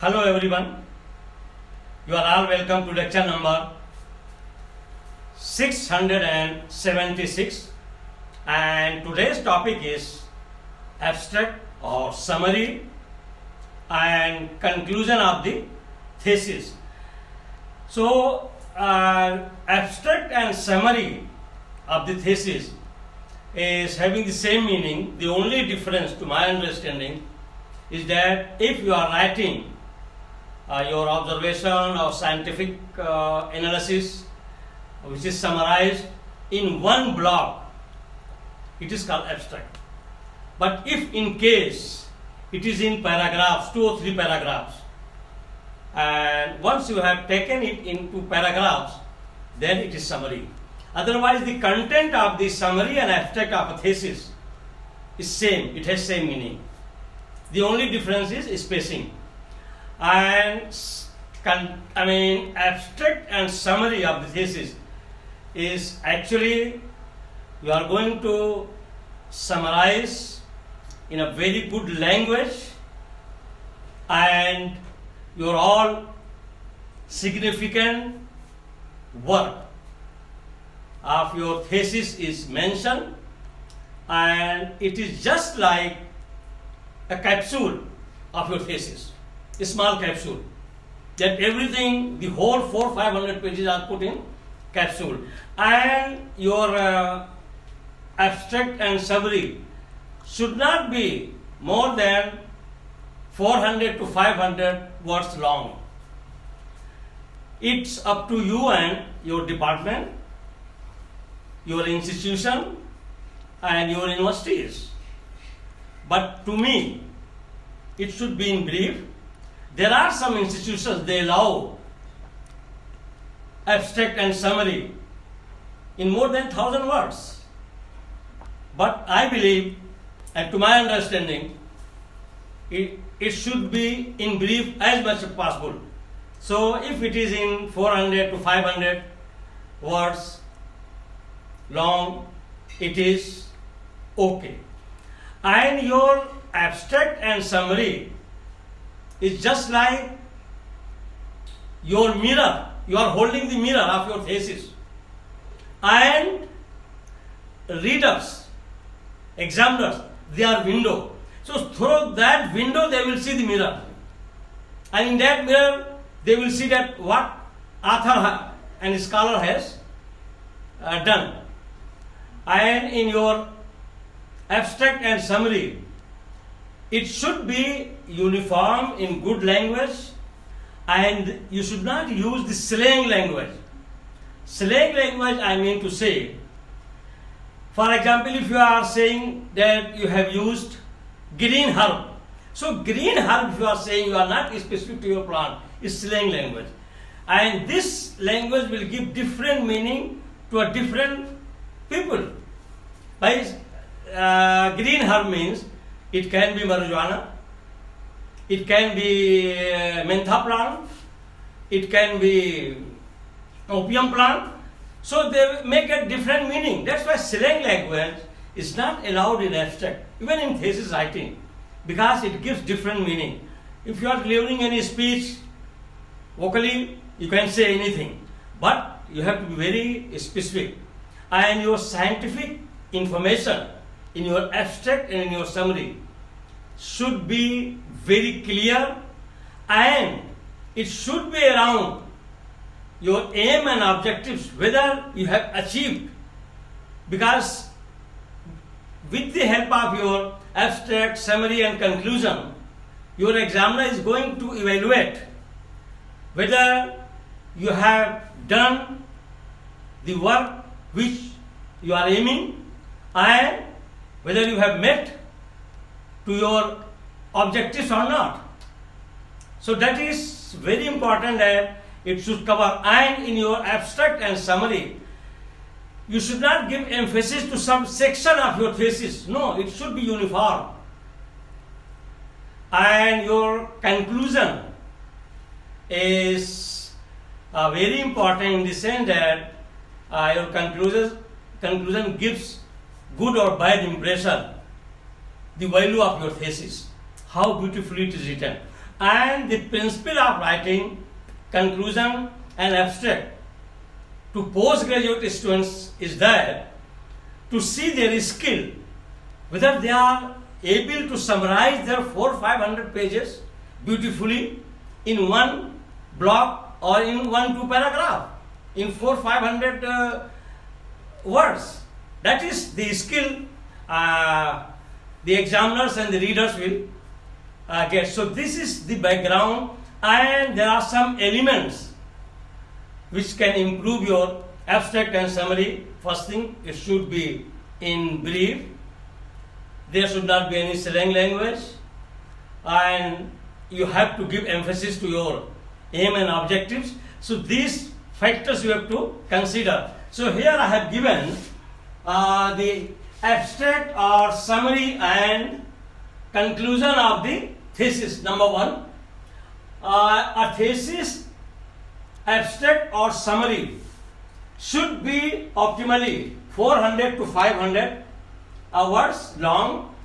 Hello everyone, you are all welcome to lecture number 676 and today's topic is abstract or summary and conclusion of the thesis. So abstract and summary of the thesis is having the same meaning. The only difference to my understanding is that if you are writing your observation or scientific analysis which is summarized in one block, it is called abstract. But if in case it is in paragraphs, 2 or 3 paragraphs, and once you have taken it into paragraphs, then it is summary. Otherwise the content of the summary and abstract of a thesis is same, it has same meaning. The only difference is spacing. And abstract and summary of the thesis is actually you are going to summarize in a very good language and your all significant work of your thesis is mentioned, and it is just like a capsule of your thesis, a small capsule, that everything, the whole 400-500 pages are put in capsule, and your abstract and summary should not be more than 400 to 500 words long. It's up to you and your department, your institution and your universities. But to me, it should be in brief. There are some institutions, they allow abstract and summary in more than 1000 words. But I believe, and to my understanding, it should be in brief as much as possible. So if it is in 400 to 500 words long, it is okay. And your abstract and summary is just like your mirror. You are holding the mirror of your thesis, and readers, examiners, they are window. So through that window they will see the mirror, and in that mirror they will see that what author and scholar has done. And in your abstract and summary, it should be uniform in good language, and you should not use the slang language. Slang language, I mean to say, for example, if you are saying that you have used green herb, so green herb, if you are saying, you are not specific to your plant, is slang language, and this language will give different meaning to a different people. By green herb means it can be marijuana, it can be mentha plant, it can be opium plant. So they make a different meaning. That's why slang language is not allowed in abstract, even in thesis writing, because it gives different meaning. If you are delivering any speech vocally, you can say anything, but you have to be very specific. And your scientific information in your abstract and in your summary should be very clear, and it should be around your aim and objectives, whether you have achieved, because with the help of your abstract, summary and conclusion, your examiner is going to evaluate whether you have done the work which you are aiming, and whether you have met to your objectives or not. So that is very important that it should cover. And in your abstract and summary, you should not give emphasis to some section of your thesis. No, it should be uniform. And your conclusion is very important in the sense that your conclusion gives good or bad impression, the value of your thesis, how beautifully it is written. And the principle of writing conclusion and abstract to postgraduate students is that to see their skill, whether they are able to summarize their 400-500 pages beautifully in one block or in 1-2 paragraph, in 400-500 words. That is the skill the examiners and the readers will get. So this is the background, and there are some elements which can improve your abstract and summary. First thing, it should be in brief. There should not be any slang language, and you have to give emphasis to your aim and objectives. So these factors you have to consider. So here I have given the abstract or summary and conclusion of the thesis. Number one, a thesis, abstract or summary should be optimally 400 to 500 words long,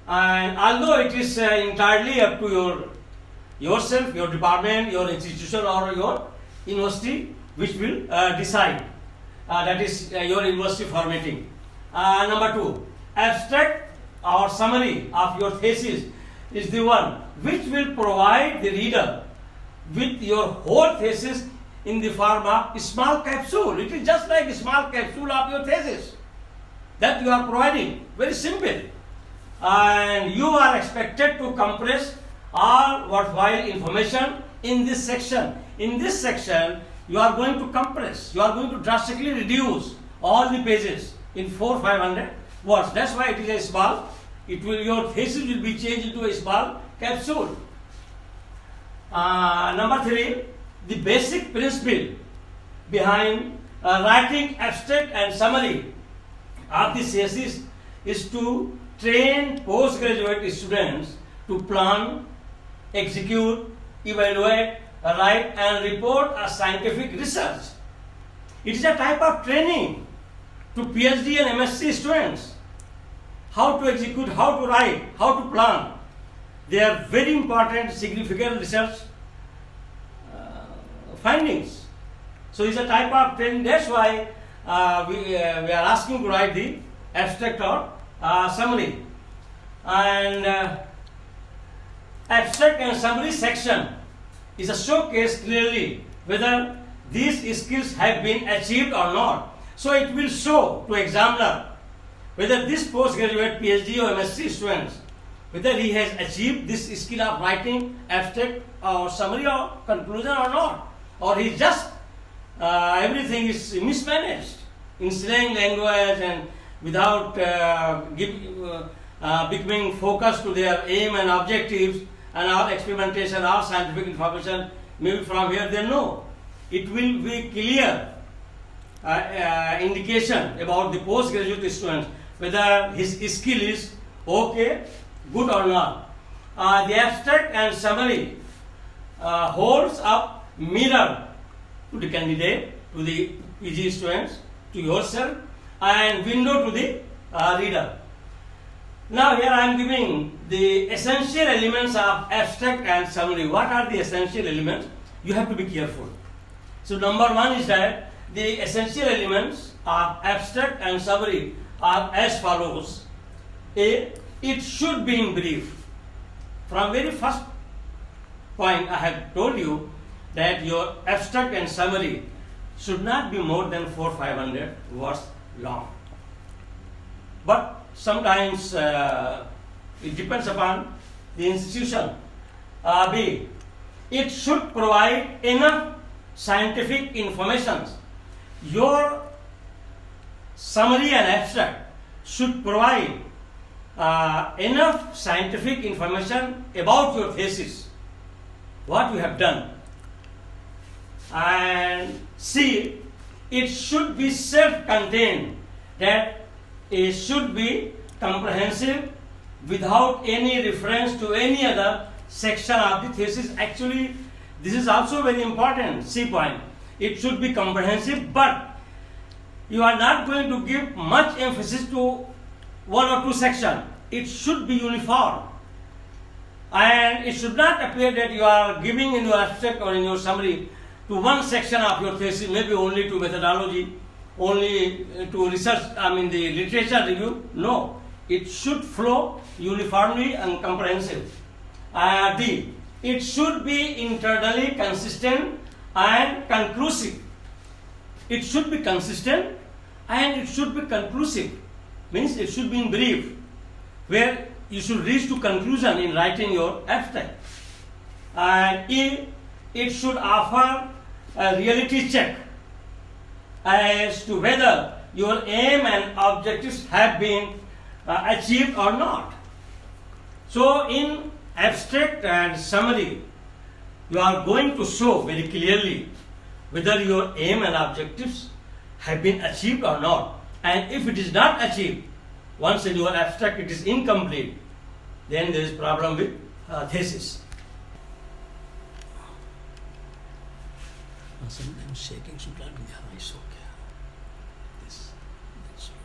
and although it is entirely up to yourself, your department, your institution or your university which will decide. That is your university formatting. Number two, abstract or summary of your thesis is the one which will provide the reader with your whole thesis in the form of a small capsule. It is just like a small capsule of your thesis that you are providing. Very simple. And you are expected to compress all worthwhile information in this section. In this section, you are going to compress, you are going to drastically reduce all the pages in 400-500 words. That's why it is a small, your thesis will be changed into a small capsule. Number three, the basic principle behind writing abstract and summary of the thesis is to train postgraduate students to plan, execute, evaluate, write and report a scientific research. It is a type of training to PhD and MSc students. How to execute, how to write, how to plan. They are very important, significant research findings. So it's a type of training. That's why we are asking to write the abstract or summary. And abstract and summary section is a showcase clearly whether these skills have been achieved or not. So it will show to examiner whether this postgraduate PhD or MSc students, whether he has achieved this skill of writing abstract or summary or conclusion or not, or he just everything is mismanaged in slang language and without becoming focused to their aim and objectives and our experimentation, our scientific information, maybe from here they know. It will be clear indication about the postgraduate students whether his skill is okay, good or not. The abstract and summary holds up mirror to the candidate, to the PG students, to yourself, and window to the reader. Now here I am giving the essential elements of abstract and summary. What are the essential elements? You have to be careful. So number one is that the essential elements of abstract and summary are as follows. A, it should be in brief. From very first point I have told you that your abstract and summary should not be more than 400-500 words long. But sometimes it depends upon the institution. B, it should provide enough scientific information. Your summary and abstract should provide enough scientific information about your thesis, what you have done. And C, it should be self-contained, that it should be comprehensive without any reference to any other section of the thesis. Actually, this is also very important, C point. It should be comprehensive, but you are not going to give much emphasis to one or two sections. It should be uniform. And it should not appear that you are giving in your abstract or in your summary to one section of your thesis, maybe only to methodology, only to research, the literature review. No, it should flow uniformly and comprehensive. D, it should be internally consistent and conclusive. It should be consistent and it should be conclusive. Means it should be in brief, where you should reach to conclusion in writing your abstract. And E, it should offer a reality check as to whether your aim and objectives have been achieved or not. So in abstract and summary, you are going to show very clearly whether your aim and objectives have been achieved or not. And if it is not achieved, once in your abstract it is incomplete, then there is problem with thesis. Sometimes shaking should not be high, so this slowly.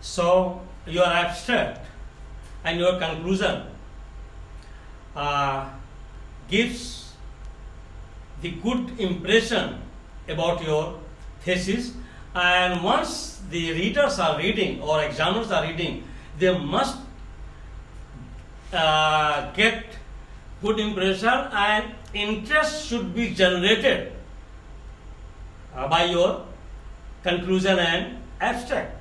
So your abstract and your conclusion gives the good impression about your thesis, and once the readers are reading or examiners are reading, they must get good impression, and interest should be generated by your conclusion and abstract.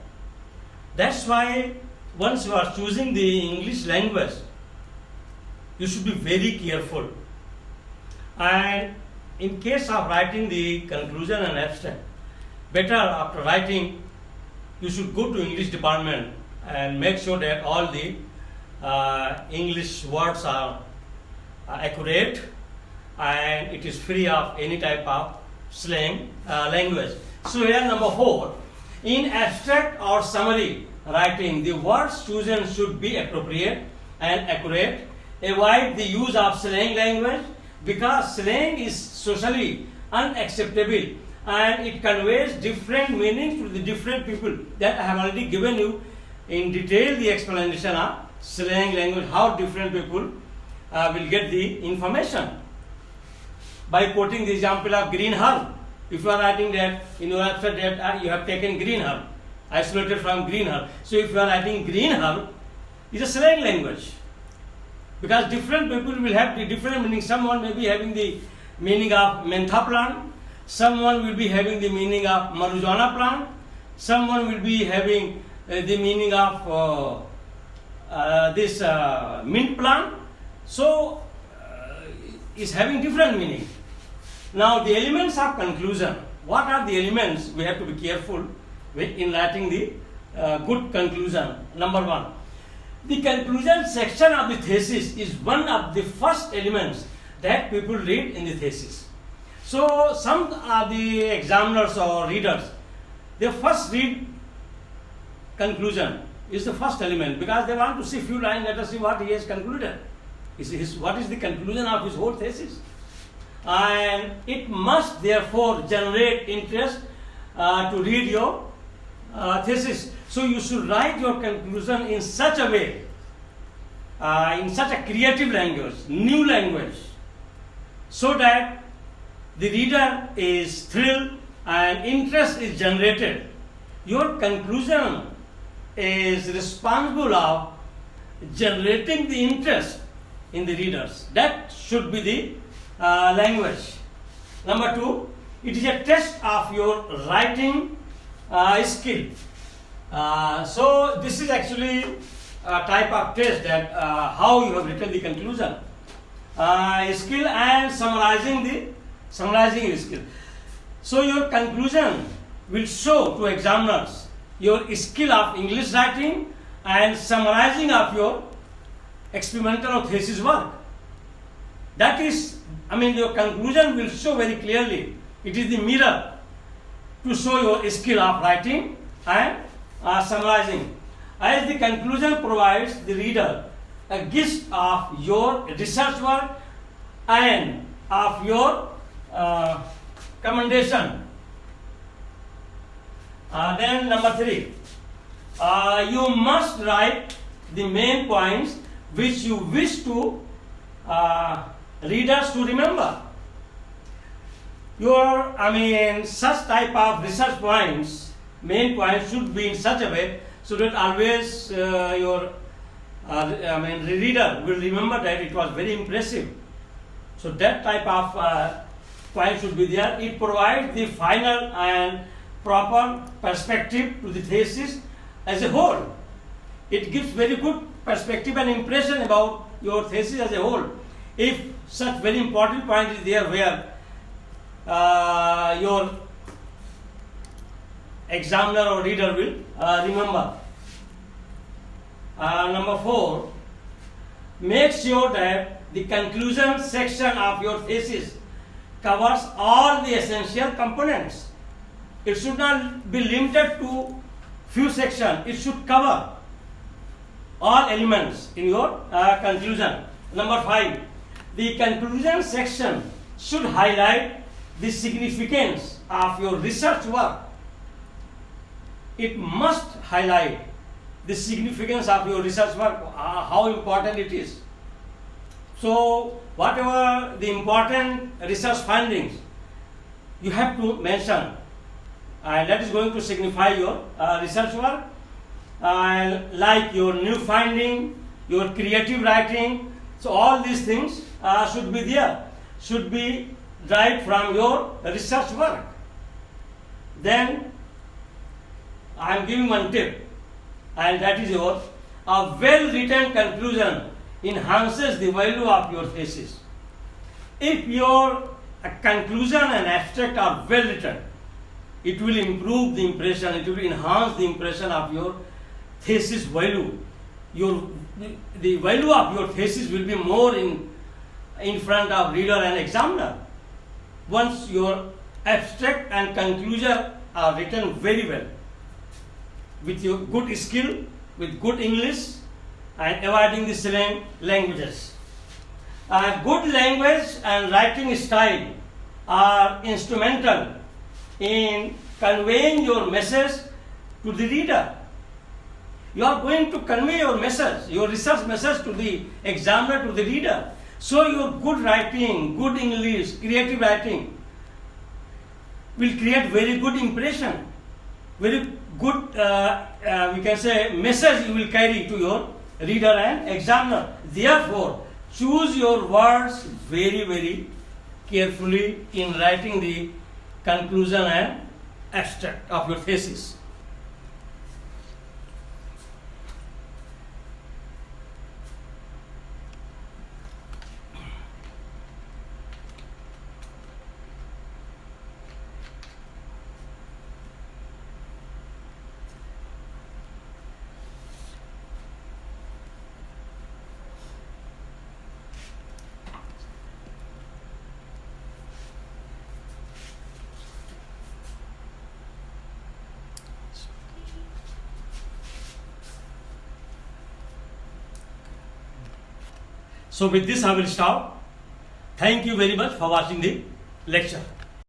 That's why once you are choosing the English language, you should be very careful. And in case of writing the conclusion and abstract, better after writing, you should go to English department and make sure that all the English words are accurate and it is free of any type of slang language. So here number 4, in abstract or summary writing, the words chosen should be appropriate and accurate. Avoid the use of slang language, because slang is socially unacceptable and it conveys different meanings to the different people. That I have already given you in detail the explanation of slang language, how different people will get the information. By quoting the example of green herb, if you are writing that in your abstract that you have taken green herb, isolated from green herb. So if you are writing green herb, it's a slang language. Because different people will have the different meaning. Someone may be having the meaning of mentha plant, someone will be having the meaning of marijuana plant, someone will be having the meaning of this mint plant. So is having different meaning. Now the elements of conclusion. What are the elements? We have to be careful in writing the good conclusion. Number 1. The conclusion section of the thesis is one of the first elements that people read in the thesis. So some of the examiners or readers, they first read conclusion is the first element, because they want to see few lines, let us see what he has concluded. What is the conclusion of his whole thesis? And it must therefore generate interest to read your thesis. So you should write your conclusion in such a way, in such a creative language, new language, so that the reader is thrilled and interest is generated. Your conclusion is responsible of generating the interest in the readers. That should be the language. Number 2, it is a test of your writing skill. So this is actually a type of test that how you have written the conclusion, skill and summarizing your skill. So your conclusion will show to examiners your skill of English writing and summarizing of your experimental or thesis work. That is, I mean, your conclusion will show very clearly. It is the mirror to show your skill of writing and summarizing. As the conclusion provides the reader a gist of your research work and of your commendation. Then number 3, you must write the main points which you wish to readers to remember. Such type of research points, main points should be in such a way so that always your reader will remember that it was very impressive. So that type of point should be there. It provides the final and proper perspective to the thesis as a whole. It gives very good perspective and impression about your thesis as a whole. If such very important point is there where your examiner or reader will remember. Number 4, make sure that the conclusion section of your thesis covers all the essential components. It should not be limited to few sections. It should cover all elements in your conclusion. Number 5, the conclusion section should highlight the significance of your research work. It must highlight the significance of your research work, how important it is. So, whatever the important research findings you have to mention, and that is going to signify your research work, like your new finding, your creative writing. So, all these things should be there, should be derived from your research work. Then, I am giving one tip, and that is your a well-written conclusion enhances the value of your thesis. If your conclusion and abstract are well written, it will improve the impression, it will enhance the impression of your thesis value. The value of your thesis will be more in front of reader and examiner once your abstract and conclusion are written very well, with your good skill, with good English, and avoiding the slang languages. Good language and writing style are instrumental in conveying your message to the reader. You are going to convey your message, your research message to the examiner, to the reader. So your good writing, good English, creative writing will create very good impression, very good, we can say, message you will carry to your reader and examiner. Therefore, choose your words very, very carefully in writing the conclusion and abstract of your thesis. So with this I will stop. Thank you very much for watching the lecture.